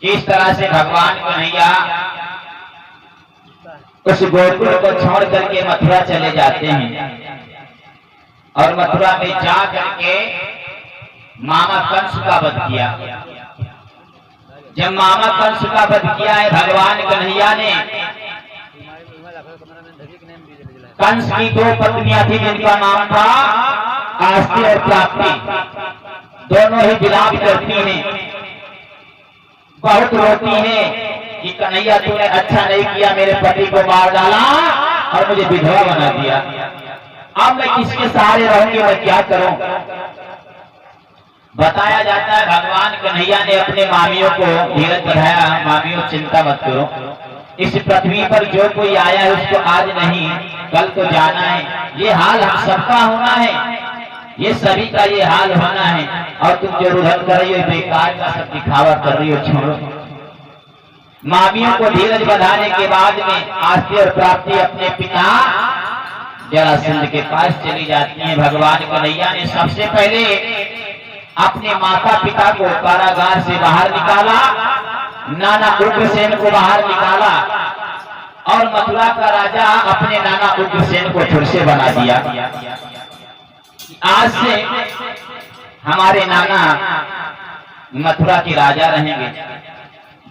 इस तरह से भगवान कन्हैया उस गोकुल को छोड़ करके मथुरा चले जाते हैं और मथुरा में जा करके मामा कंस का वध किया। जब मामा कंस का वध किया है भगवान कन्हैया ने, कंस की दो पत्नियां थी जिनका नाम था आस्ती और प्राप्ति, दोनों ही विलाप करती हैं, बहुत रोती हैं कि कन्हैया तूने अच्छा नहीं किया, मेरे पति को मार डाला और मुझे विधवा बना दिया, अब मैं किसके सहारे रहूंगी, मैं क्या करूं। बताया जाता है भगवान कन्हैया ने अपने मामियों को धीरज बढ़ाया, मामियों चिंता मत करो, इस पृथ्वी पर जो कोई आया है उसको आज नहीं कल तो जाना है, ये हाल हम सबका होना है, ये सभी का ये हाल होना है, और तुम जो रुदन कर रही हो बेकार का सब दिखावा कर रही हो, छोड़ो। मामियों को धीरज बढ़ाने के बाद में आस्ती और प्राप्ति अपने पिता जरासंध के पास चली जाती हैं। भगवान कन्हैया ने सबसे पहले अपने माता पिता को कारागार से बाहर निकाला, नाना उग्रसेन को बाहर निकाला और मथुरा का राजा अपने नाना उग्रसेन को फिर से बना दिया। आज से हमारे नाना मथुरा के राजा रहेंगे।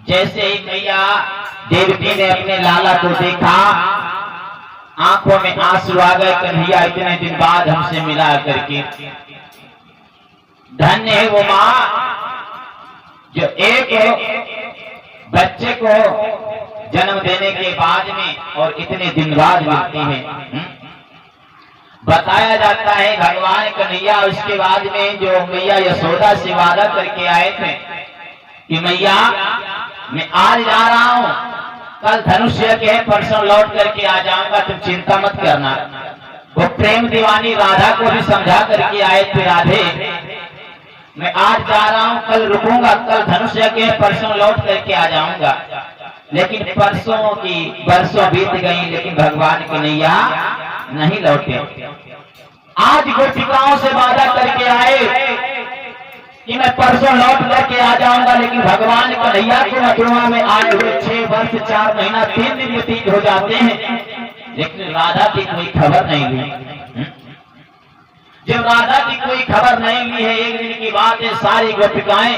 जैसे ही मैया देवकी ने अपने लाला को देखा, आंखों में आंसू आ गए, कन्हैया इतने दिन बाद हमसे मिला करके, धन्य है वो माँ जो एक बच्चे को जन्म देने के बाद में और इतने दिन बाद मिलती है। बताया जाता है भगवान कन्हैया उसके बाद में जो मैया यशोदा से वादा करके आए थे कि मैया मैं आज जा रहा हूं, कल धनुष्य के परसों लौट करके आ जाऊंगा, तुम चिंता मत करना। वो प्रेम दीवानी राधा को भी समझा करके आए थे, राधे मैं आज जा रहा हूं, कल रुकूंगा, कल धनुष्य के परसों लौट करके आ जाऊंगा। लेकिन परसों की बरसों बीत गई, लेकिन भगवान कन्हैया नहीं लौटे। आज गोपिकाओं से वादा करके आए कि मैं परसों लौट करके आ जाऊंगा, लेकिन भगवान कन्हैया को मथुरा में आए हुए 6 वर्ष 4 महीना 3 दिन व्यतीत हो जाते हैं, लेकिन राधा की कोई खबर नहीं ली। जब राधा की कोई खबर नहीं ली है, एक दिन की बात है, सारी गोपिकाएं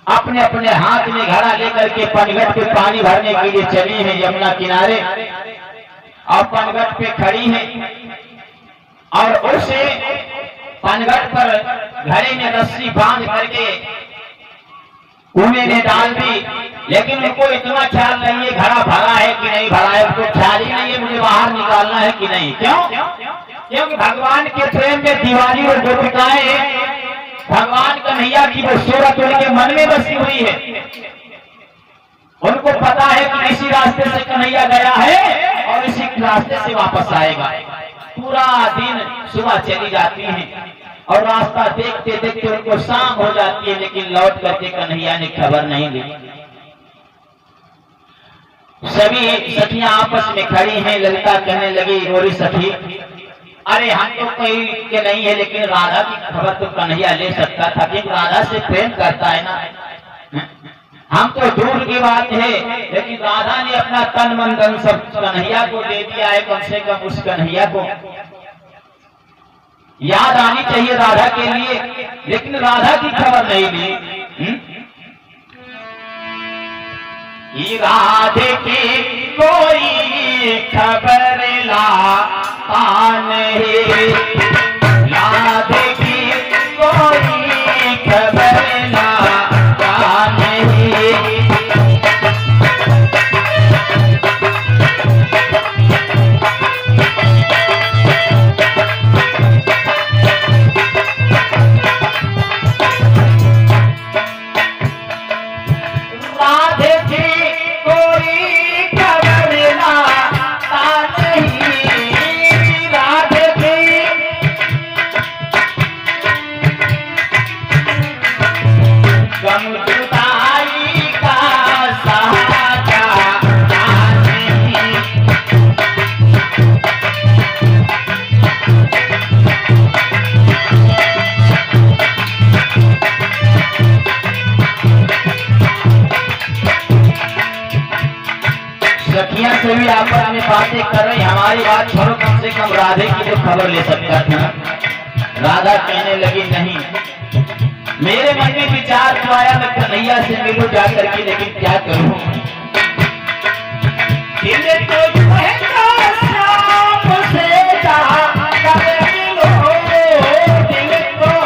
अपने अपने हाथ में घड़ा लेकर के पनघट पे पानी भरने के लिए चली हैं यमुना किनारे, और पनघट पे खड़ी हैं और उसे पनघट पर घड़े में रस्सी बांध करके कुएं में डाल दी, लेकिन उनको इतना ख्याल नहीं है घड़ा भरा है कि नहीं भरा है, उनको ख्याल ही नहीं है मुझे बाहर निकालना है कि नहीं। क्यों? क्योंकि भगवान के प्रेम में दीवानी और गोपिकाएं भगवान कन्हैया की वो सूरत उनके मन में बसी हुई है। उनको पता है कि इसी रास्ते से कन्हैया गया है और इसी रास्ते से वापस आएगा। पूरा दिन सुबह चली जाती हैं और रास्ता देखते देखते उनको शाम हो जाती है, लेकिन लौट करके कन्हैया ने खबर नहीं ली। सभी सखियां आपस में खड़ी हैं, ललिता कहने लगी गोरी सखी, अरे हम तो कोई के नहीं है, लेकिन राधा की खबर तो कन्हैया ले सकता था, क्योंकि राधा से प्रेम करता है ना। हम तो दूर की बात है, लेकिन राधा ने अपना तन मन धन सब कन्हैया को दे दिया है, कम से कम उस कन्हैया को याद आनी चाहिए राधा के लिए, लेकिन राधा की खबर नहीं ली। राधे की कोई खबर लाता नहीं, राधे की कोई खबर लाता नहीं। से भी आपस में बातें कर रही, हमारी बात छोड़ो, कम से कम राधे की तो खबर ले सकता था। राधा कहने लगी नहीं, मेरे मन में विचार तो आया मैं कन्हैया से मिलूं जाकर के, लेकिन क्या करूं, दिल तो शाम से जाकर मिलो, दिल तो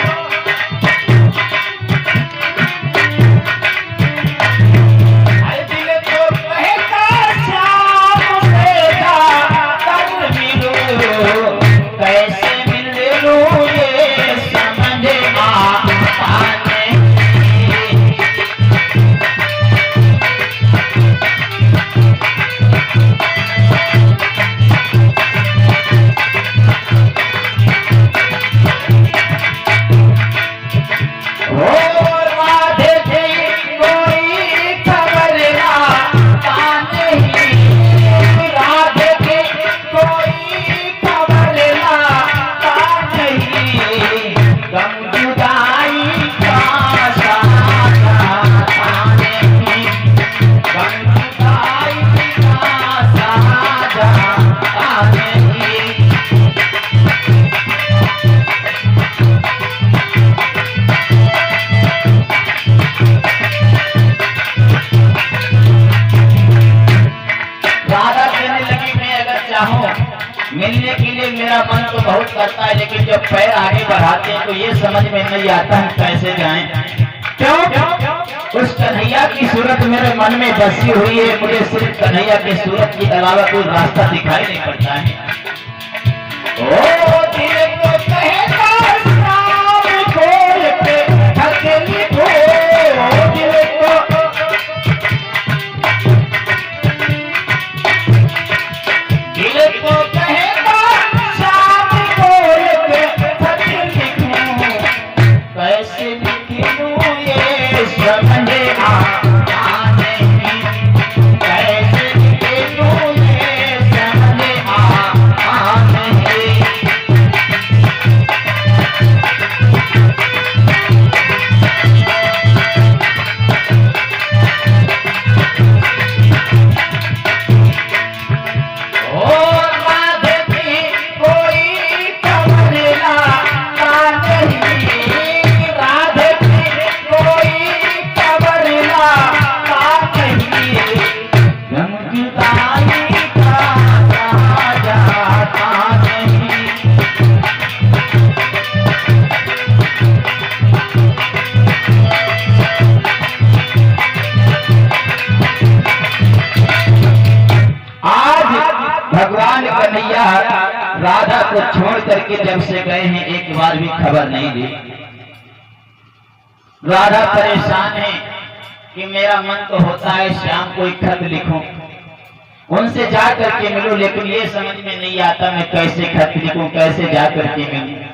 मिलने के लिए मेरा मन तो बहुत करता है, लेकिन जब पैर आगे बढ़ाते हैं तो ये समझ में नहीं आता हम कैसे जाएं। क्यों? उस कन्हैया की सूरत मेरे मन में बसी हुई है, मुझे सिर्फ कन्हैया की सूरत के अलावा कोई रास्ता दिखाई नहीं पड़ता है। ओ दिल को कहता शाम खोल के हथेली को, दिल को राधा को छोड़ करके जब से गए हैं एक बार भी खबर नहीं दी। राधा परेशान है कि मेरा मन तो होता है शाम को एक खत लिखूं, उनसे जा करके मिलूं, लेकिन ये समझ में नहीं आता मैं कैसे खत लिखूं, कैसे जा करके मिलूं।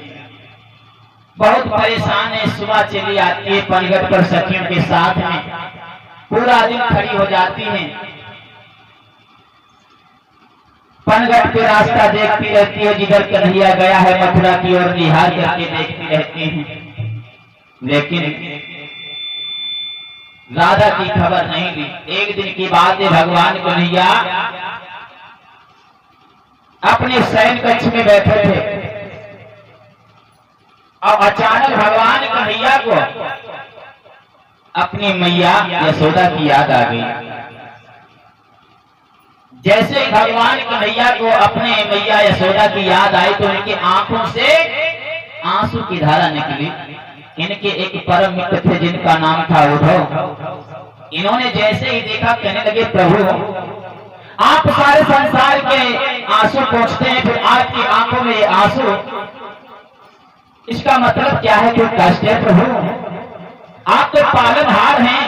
बहुत परेशान है। सुबह चली आती है पनघट पर सखियों के साथ में, पूरा दिन खड़ी हो जाती है, पनघट पे रास्ता देखती रहती है, जिधर कन्हैया गया है मथुरा की ओर निहार करके देखती रहती है, लेकिन राधा की खबर नहीं दी। एक दिन की बात है, भगवान कन्हैया अपने शयन कक्ष में बैठे थे और अचानक भगवान कन्हैया को अपनी मैया यशोदा की याद आ गई। जैसे ही भगवान कन्हैया को अपने मैया यशोदा की याद आई तो उनकी आंखों से आंसू की धारा निकली। इनके एक परम मित्र थे जिनका नाम था उद्धव। इन्होंने जैसे ही देखा कहने लगे, प्रभु आप सारे संसार के आंसू पोंछते हैं, फिर आपकी आंखों में ये आंसू, इसका मतलब क्या है? कोई कष्ट है प्रभु? आप तो पालनहार हैं,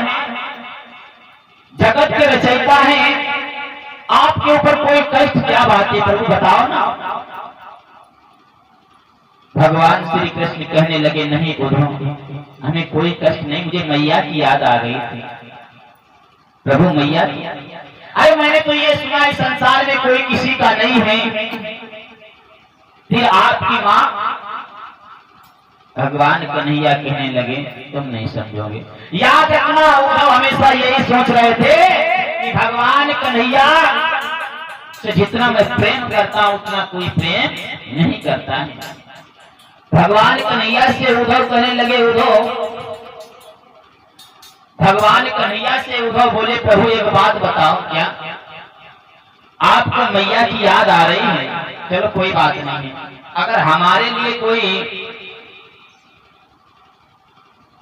जगत के रचयिता हैं, आपके ऊपर कोई कष्ट क्या बात है प्रभु, बताओ ना। भगवान श्री कृष्ण कहने लगे, नहीं उद्धव हमें कोई कष्ट नहीं, मुझे मैया की याद आ गई थी। प्रभु मैया की? अरे मैंने तो ये सुना है संसार में कोई किसी का नहीं है, फिर आपकी माँ। भगवान कन्हैया कहने लगे, तुम नहीं समझोगे। याद रखना, उद्धव हमेशा यही सोच रहे थे कि भगवान कन्हैया से जितना मैं प्रेम करता हूं उतना कोई प्रेम नहीं करता है। भगवान कन्हैया से उद्धव कहने लगे, उद्धव, भगवान कन्हैया से उद्धव बोले, प्रभु एक बात बताओ, क्या आपको मैया की याद आ रही है? चलो कोई बात नहीं है, अगर हमारे लिए कोई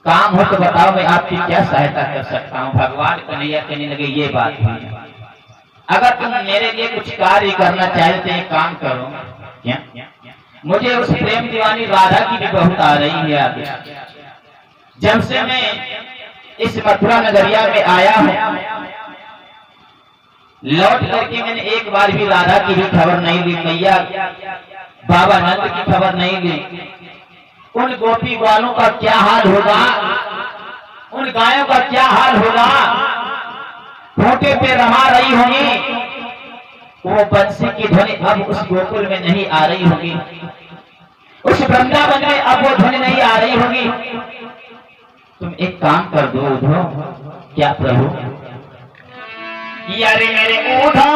काम हो तो बताओ, मैं आपकी क्या सहायता कर सकता हूँ। भगवान कन्हैया कहने लगे, ये बात है, अगर तुम मेरे लिए कुछ कार्य करना चाहते हैं, काम करो। क्या? मुझे उस प्रेम दीवानी राधा की भी बहुत आ रही है आगे। जब से मैं इस मथुरा नगरिया में आया हूँ, लौट करके मैंने एक बार भी राधा की भी खबर नहीं ली, मैया बाबा नंद की खबर नहीं ली। उन गोपी ग्वालों का क्या हाल होगा, उन गायों का क्या हाल होगा, खूंटे पे रमा रही होंगी, वो बंसी की ध्वनि अब उस गोकुल में नहीं आ रही होगी, उस वृंदावन में अब वो ध्वनि नहीं आ रही होगी। तुम एक काम कर दो उद्धव। क्या प्रभु? यारे मेरे उद्धव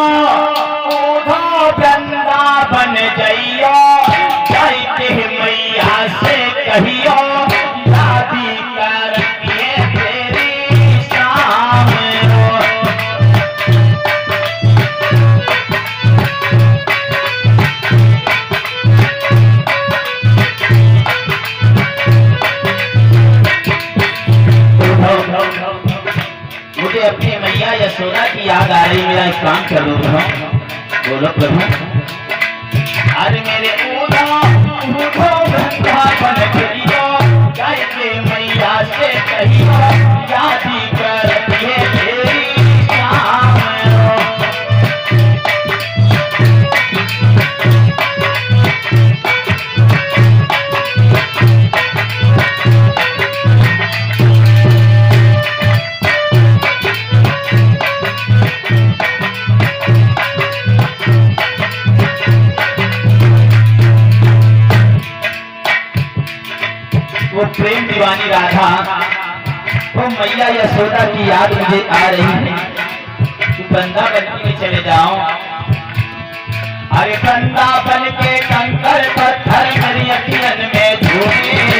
वृंदावन जइयो, जाइके मैया से कहियो, शादी करके तेरी शाम रो। मुझे अपनी मैया यशोदा की याद आ रही, मेरा एक काम कर दो। बोलो प्रभु। अरे मेरे वृंदावन जइयो, जाइके मैया से कहियो, शादी करके तेरी शाम रो। वो प्रेम दीवानी राधा, वो मैया यशोदा की याद मुझे आ रही है। तू वृंदावन में चले जाओ। अरे वृंदावन के कंकर पत्थर मेरी अखियन में झूमे,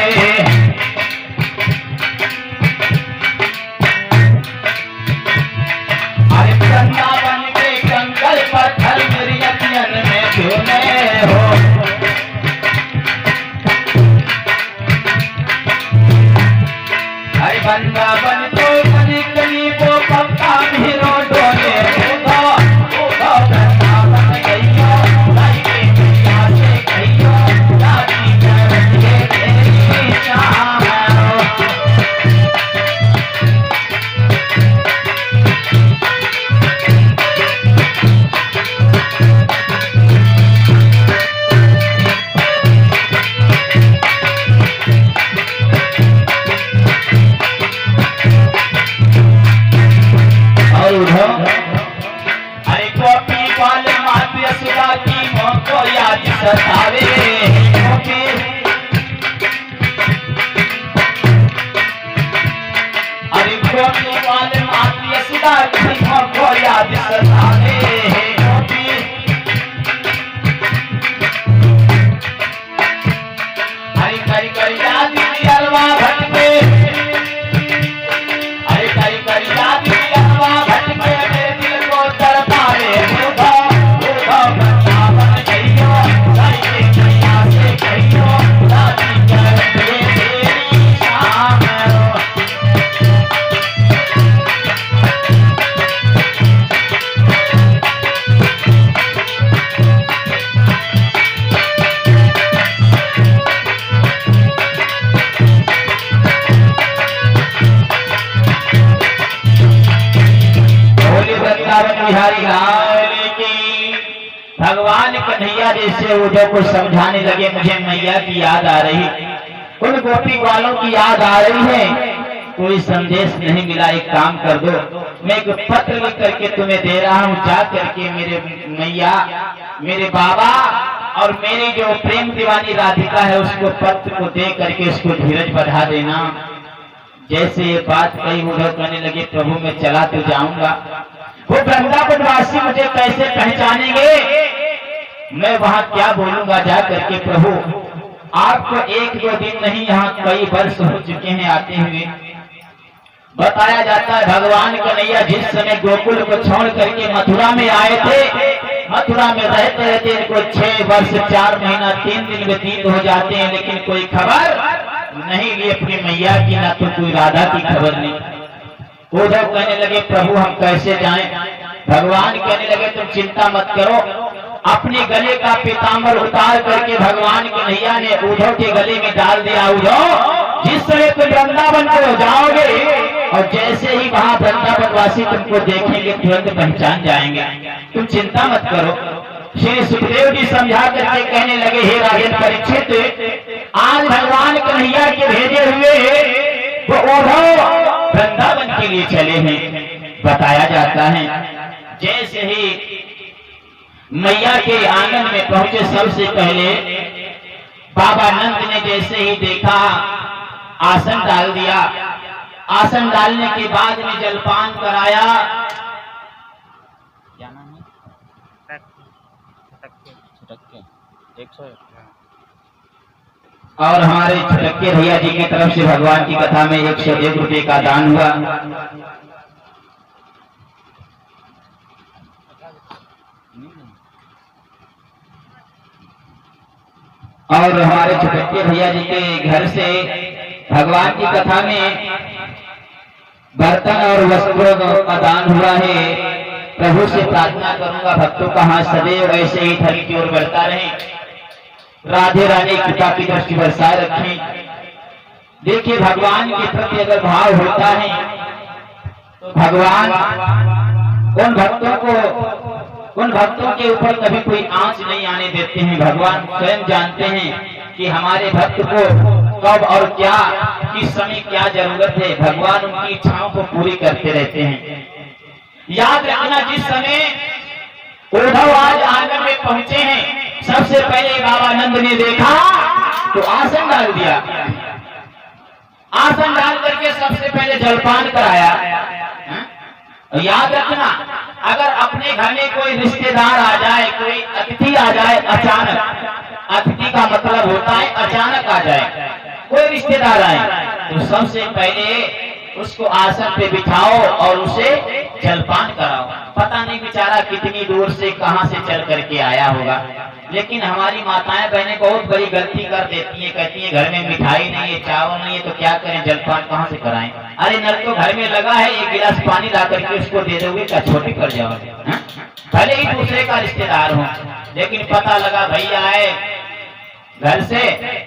अरे वृंदावन के कंकर पत्थर मेरी अखियन में झूमे हो। वृंदावन तो कली कली वो पक्का भीरो डोले, वृंदावन गइयो, जाइके मैया से कहियो, शादी करके तेरी शाम रो। अरे गोपी बाल मात यशोदा की मोह को याद सतावे, अरे गोपी बाल मात यशोदा की मोह को याद सतावे। अरे करी करी याद अलवा भटके, अरे करी करी याद अलवा भटके, बिहारी लाल की। भगवान कन्हैया जैसे उद्धव को समझाने लगे, मुझे मैया की याद आ रही, उन गोपी वालों की याद आ रही है, कोई संदेश नहीं मिला। एक काम कर दो, मैं एक पत्र लिख करके तुम्हें दे रहा हूँ, जा करके मेरे मैया, मेरे बाबा और मेरी जो प्रेम दीवानी राधिका है उसको पत्र को दे करके उसको धीरज बढ़ा देना। जैसे ये बात कही उद्धव कहने लगे, प्रभु मैं चला तो जाऊंगा, वो वृंदावनवासी मुझे कैसे पहचानेंगे? मैं वहां क्या बोलूंगा जा करके? प्रभु आपको एक दो दिन नहीं, यहाँ कई वर्ष हो चुके हैं आते हुए। बताया जाता है भगवान कन्हैया जिस समय गोकुल को छोड़ करके मथुरा में आए थे, मथुरा में रहते रहते इनको 6 वर्ष 4 महीना 3 दिन व्यतीत हो जाते हैं, लेकिन कोई खबर नहीं ली अपनी मैया की, ना तो कोई राधा की खबर नहीं। उद्धव कहने लगे प्रभु हम कैसे जाएं? भगवान कहने लगे तुम चिंता मत करो, अपने गले का पीतांबर उतार करके भगवान कन्हैया ने उद्धव के गले में डाल दिया। उद्धव जिस समय तुम वृंदावन को जाओगे और जैसे ही वहां वृंदावनवासी तुमको देखेंगे तुरंत पहचान जाएंगे, तुम चिंता मत करो। श्री सुखदेव जी समझा करके कहने लगे हे राजन परीक्षित, आज भगवान कन्हैया के भेजे हुए वो उद्धव वृंदावन के लिए चले हैं। बताया जाता है जैसे ही मैया के आंगन में पहुंचे, सबसे पहले बाबा नंद ने जैसे ही देखा आसन डाल दिया। आसन डालने के बाद में जलपान कराया। क्या नाम है? और हमारे छटक्के भैया जी की तरफ से भगवान की कथा में 101 रुपए का दान हुआ। और हमारे छटक्के भैया जी के घर से भगवान की कथा में बर्तन और वस्त्रों का दान हुआ है। प्रभु से प्रार्थना करूंगा भक्तों का हाथ सदैव ऐसे ही धर्म की ओर बढ़ता रहे, राधे राधे कृपा की दृष्टि बरसाए रखें। देखिए भगवान के प्रति अगर भाव होता है तो भगवान उन भक्तों के ऊपर कभी कोई आंच नहीं आने देते हैं। भगवान स्वयं जानते हैं कि हमारे भक्त को कब और क्या किस समय क्या जरूरत है। भगवान उनकी इच्छाओं को पूरी करते रहते हैं। याद रखना जिस समय उद्धव आज आंगन में पहुंचे हैं, सबसे पहले बाबा नंद ने देखा तो आसन डाल दिया। आसन डाल करके सबसे पहले जलपान कराया। याद रखना अगर अपने घर में कोई रिश्तेदार आ जाए, कोई अतिथि आ जाए अचानक, अतिथि का मतलब होता है अचानक आ जाए, कोई रिश्तेदार आए तो सबसे पहले उसको आसन पे बिठाओ और उसे जलपान कराओ। पता नहीं बेचारा कितनी दूर से कहां से चल करके आया होगा, लेकिन हमारी माताएं बहनें बहुत बड़ी गलती कर देती हैं। कहती हैं घर में मिठाई नहीं है, चावल नहीं है तो क्या करें, जलपान कहां से कराएं? अरे नल तो घर में लगा है, एक गिलास पानी ला करके उसको दे दोगे क्या छोटी पड़ जाओगे? भले ही दूसरे का रिश्तेदार हो, लेकिन पता लगा भैया आए घर से,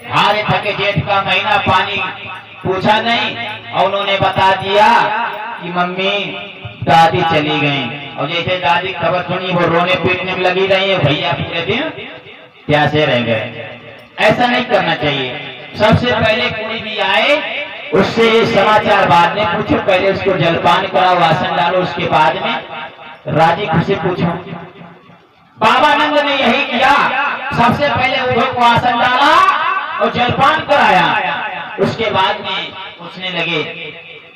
हारे थके जेठ का महीना, पानी पूछा नहीं और उन्होंने बता दिया कि मम्मी दादी चली गई। और जैसे दादी खबर सुनी वो रोने पीटने में लगी रही है, भैया पूरे दिन प्यासे रह गए। ऐसा नहीं करना चाहिए। सबसे पहले कोई भी आए उससे समाचार बाद में पूछो, पहले उसको जलपान कराओ, आसन डालो, उसके बाद में राजी खुशी पूछो। बाबा नंद ने यही किया। सबसे पहले उद्धव को आसन डाला और जलपान कराया। उसके बाद में पूछने लगे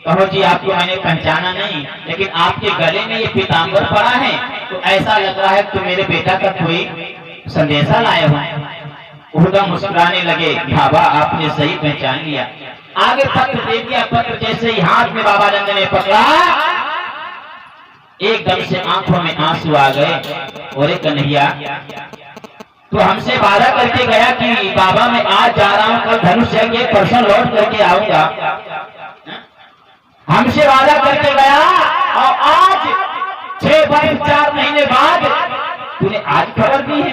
कहो जी आपको मैंने पहचाना नहीं, लेकिन आपके गले में ये पीतांबर पड़ा है तो ऐसा लग रहा है तो मेरे बेटा का कोई संदेशा लाए हो। उद्धव मुस्कुराने लगे, बाबा आपने सही पहचान लिया। आगे पत्र दे दिया। पत्र जैसे ही हाथ में बाबा नंद ने पकड़ा, एकदम से आंखों में आंसू आ गए। और कन्हैया तो हमसे वादा करके गया कि बाबा मैं आज जा रहा हूं, कल धनुष यज्ञ, परसों लौट करके आऊंगा। हमसे वादा करके गया और आज 6 वर्ष 4 महीने बाद तूने आज खबर दी है।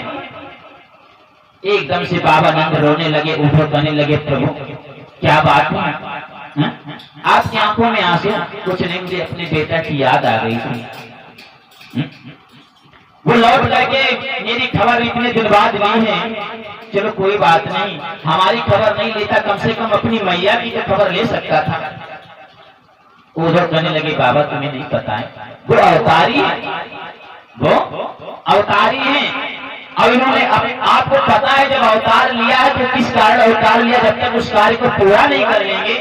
एकदम से बाबा नंद रोने लगे। उद्धव कहने लगे प्रभु क्या बात है? आपकी आंखों में आंसू? कुछ नहीं, मुझे अपने बेटा की याद आ गई थी। वो लौट करके मेरी खबर इतने दिन बाद ली है। चलो कोई बात नहीं, हमारी खबर नहीं लेता, कम से कम अपनी मैया की तो खबर ले सकता था। उद्धव कहने लगे बाबा तुम्हें नहीं पता है, वो अवतारी है, वो अवतारी है। और इन्होंने आपको पता है जब अवतार लिया है तो किस कारण अवतार लिया? जब तक उस कार्य को पूरा नहीं कर लेंगे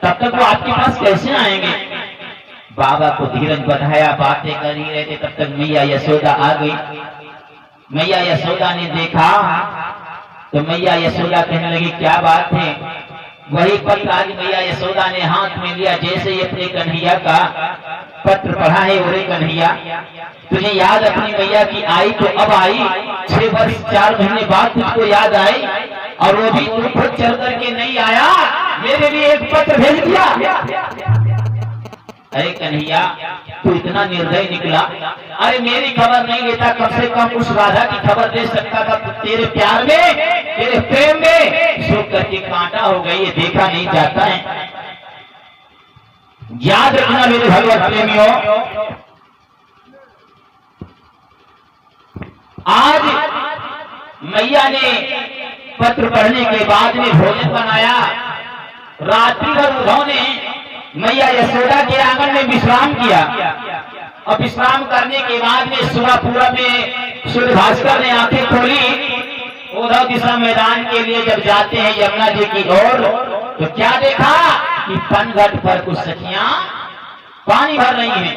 तब तक वो आपके पास कैसे आएंगे? बाबा को धीरज बधाया, बातें कर ही रहे थे, तब तक मैया यशोदा आ गई। मैया यशोदा ने देखा तो मैया यशोदा कहने लगी, क्या बात है? वही पत्र आज मैया यशोदा ने हाथ में लिया, जैसे ही अपने कन्हैया का पत्र पढ़ा है, ओरे कन्हैया तुझे याद अपनी मैया की आई तो अब आई, 6 वर्ष 4 महीने बाद तुझको याद आई, और वो भी तू खुद चल करके नहीं आया, मेरे लिए एक पत्र भेज दिया। अरे कन्हैया तू इतना निर्दय निकला, अरे मेरी खबर नहीं लेता, कम से कम उस राधा की खबर दे सकता था। तेरे प्यार में, तेरे प्रेम में सूख करके कांटा हो गई, ये देखा नहीं जाता है। याद रखना मेरे भगवत प्रेमियों, आज मैया ने पत्र पढ़ने के बाद में भोजन बनाया, रात्रि भर उन्होंने मैया यशोदा के आंगन में विश्राम किया, और विश्राम करने के बाद में सुबह पूरब में सूर्य भास्कर ने आंखें खोली, उधर दिशा मैदान के लिए जब जाते हैं यमुना जी की ओर, तो क्या देखा कि पनघट पर कुछ सखियां पानी भर रही हैं।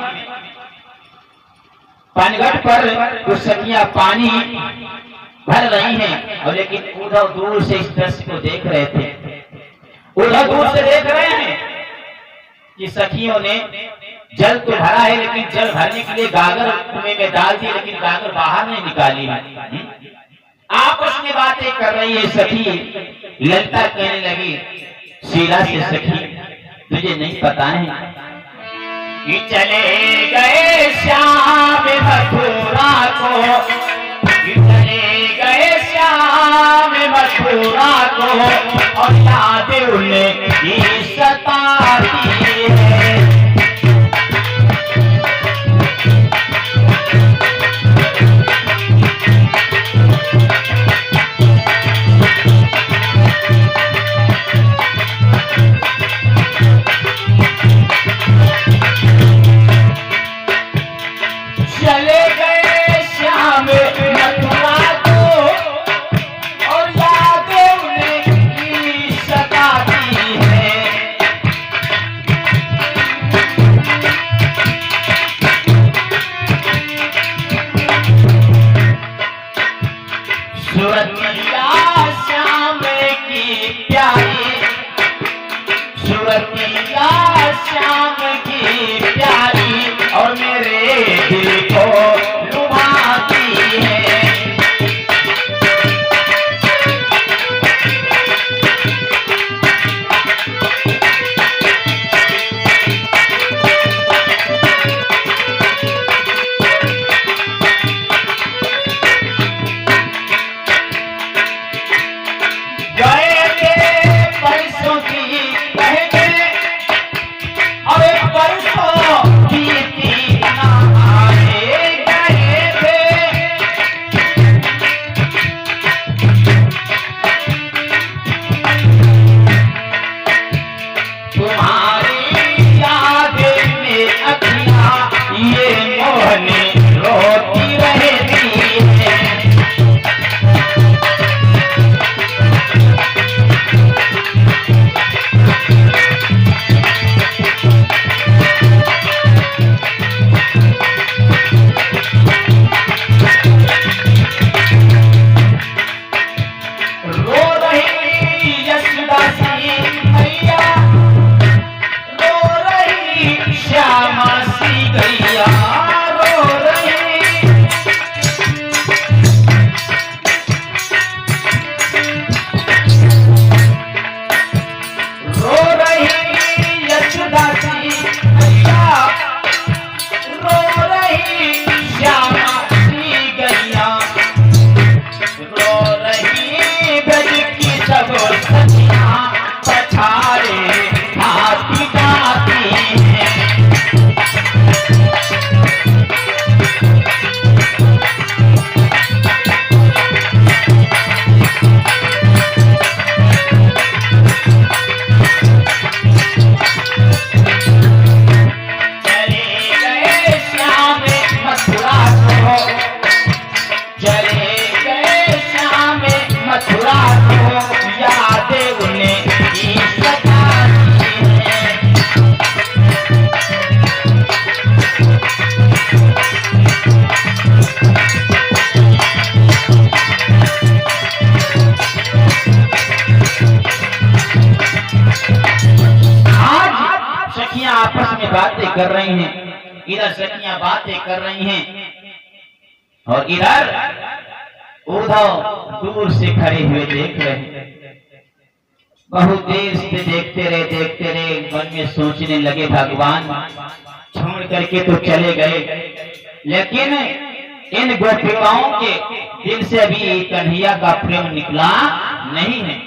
पनघट पर कुछ सखियां पानी भर रही हैं, और लेकिन उधर दूर से इस दृश्य को देख रहे थे, उधर दूर से देख रहे हैं कि सखियों ने जल तो भरा है, लेकिन जल भरने के लिए गागर कुएं में डाल दी, लेकिन गागर बाहर नहीं निकाली है। आपस में बातें कर रही है सखी। ललिता कहने लगी शीला से, सखी तुझे नहीं पता है कि चले गए श्याम मथुरा को, कि चले गए श्याम मथुरा को, और याद उन्हें सताती है। चले गए श्याम मथुरा को, और याद उन्हें सताती है। कर रही हैं, इधर सखियां बातें कर रही हैं, और इधर उद्धव दूर से खड़े हुए देख रहे हैं। बहुत देर से देखते रहे, मन में सोचने लगे भगवान छोड़ करके तो चले गए, लेकिन इन गोपिकाओं के दिल से अभी कन्हैया का प्रेम निकला नहीं है,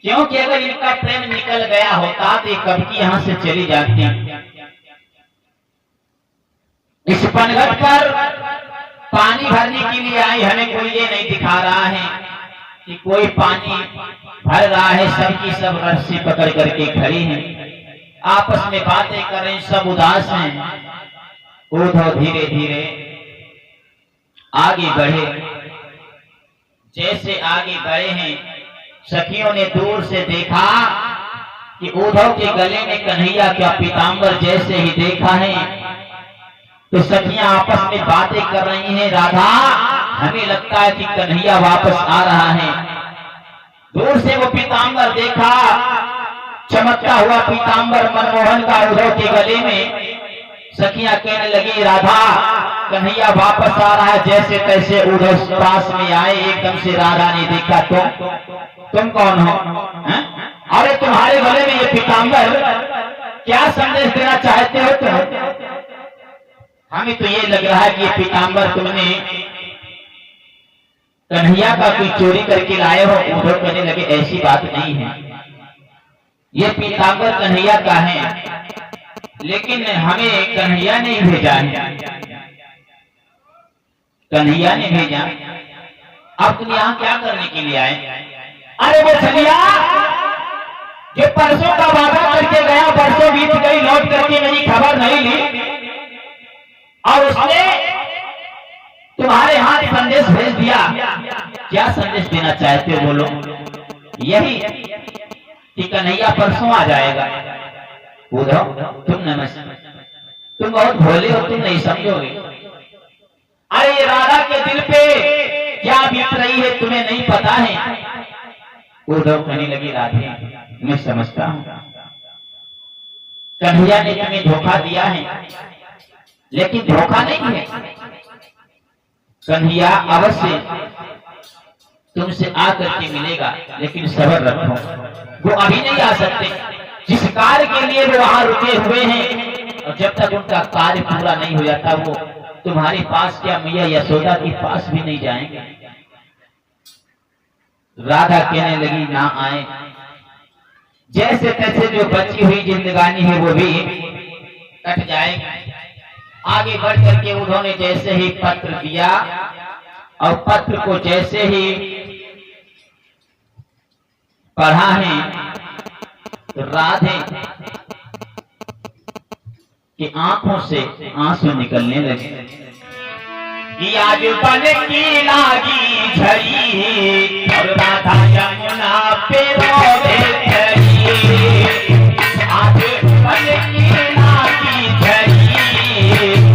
क्योंकि अगर इनका प्रेम निकल गया होता तो कब की यहाँ से चली जाती। इस पनघट पर पानी भरने के लिए आई, हमें कोई ये नहीं दिखा रहा है कि कोई पानी भर रहा है, सबकी सब रस्सी पकड़ करके खड़ी हैं, आपस में बातें कर रहे हैं, सब उदास हैं। उद्धव धीरे धीरे आगे बढ़े, जैसे आगे बढ़े हैं सखियों ने दूर से देखा कि उद्धव के गले में कन्हैया का पीतांबर जैसे ही देखा है तो सखियां आपस में बातें कर रही हैं, राधा हमें लगता है कि कन्हैया वापस आ रहा है। दूर से वो पीतांबर देखा, चमकता हुआ पीतांबर मनमोहन का उद्धव के गले में। सखियां कहने लगी राधा कन्हैया वापस आ रहा है, जैसे तैसे उद्धव पास में आए, एकदम से राधा ने देखा तुम कौन हो? अरे तुम्हारे गले में ये पीतांबर, क्या संदेश देना चाहते हो तुम? हमें तो ये लग रहा है कि ये पीतांबर तुमने कन्हैया का कोई चोरी करके लाए हो। उद्धव कहने लगे ऐसी बात नहीं है, ये पीतांबर कन्हैया का है, लेकिन हमें कन्हैया ने भेजा है, कन्हैया ने भेजा। अब तुम यहाँ क्या करने के लिए आए? अरे वो छलिया जो परसों का वादा करके गया, परसों बीत गई, लौट करके मेरी खबर नहीं ली, और उसने तुम्हारे हाथ संदेश भेज दिया। क्या संदेश देना चाहते हो बोलो? यही कि कन्हैया परसों आ जाएगा। उद्धव तुम बहुत भोले हो, तुम नहीं समझोगे। अरे ये राधा के दिल पे क्या बीत रही है तुम्हें नहीं पता है। उद्धव कहने लगी राधे मैं समझता हूं, कन्हैया ने तुम्हें धोखा दिया है, लेकिन धोखा नहीं है। कन्हैया अवश्य तुमसे आकर के मिलेगा, लेकिन सब्र रखो, वो अभी नहीं आ सकते। जिस कार्य के लिए वो वहां रुके हुए हैं, और जब तक उनका कार्य पूरा नहीं हो जाता वो तुम्हारे पास क्या मैया यशोदा के पास भी नहीं जाएंगे। राधा कहने लगी ना आए, जैसे तैसे जो बची हुई जिंदगानी है वो भी कट जाएगी। आगे बढ़ करके उन्होंने जैसे ही पत्र दिया, और पत्र को जैसे ही पढ़ा है तो राधे की आंखों से आंसू निकलने लगे कि आज बन की लागी झरी, और राधा यमुना पे रोवे झरी। आज बन की लागी झरी,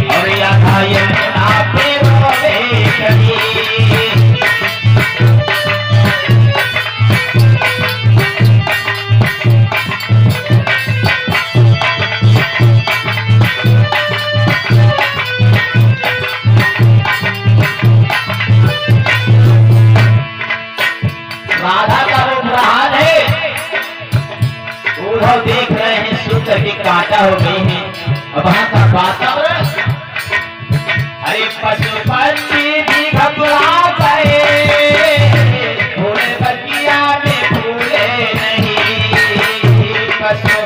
और राधा यमुना पे रोवे झरी। राधा का रूप रहा है, उद्धव देख रहे हैं, सुन करके कांटा हो गई है। अब वहां का वातावरण, अरे पशु पक्षी भी घबरा गए, फूल बगिया में फूले नहीं। पशु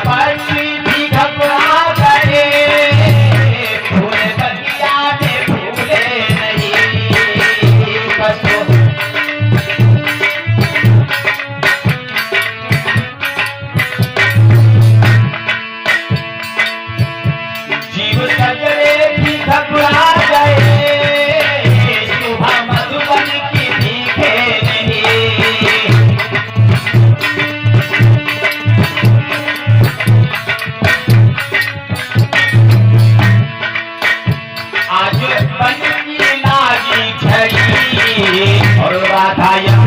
पक्षी भी घबरा राधा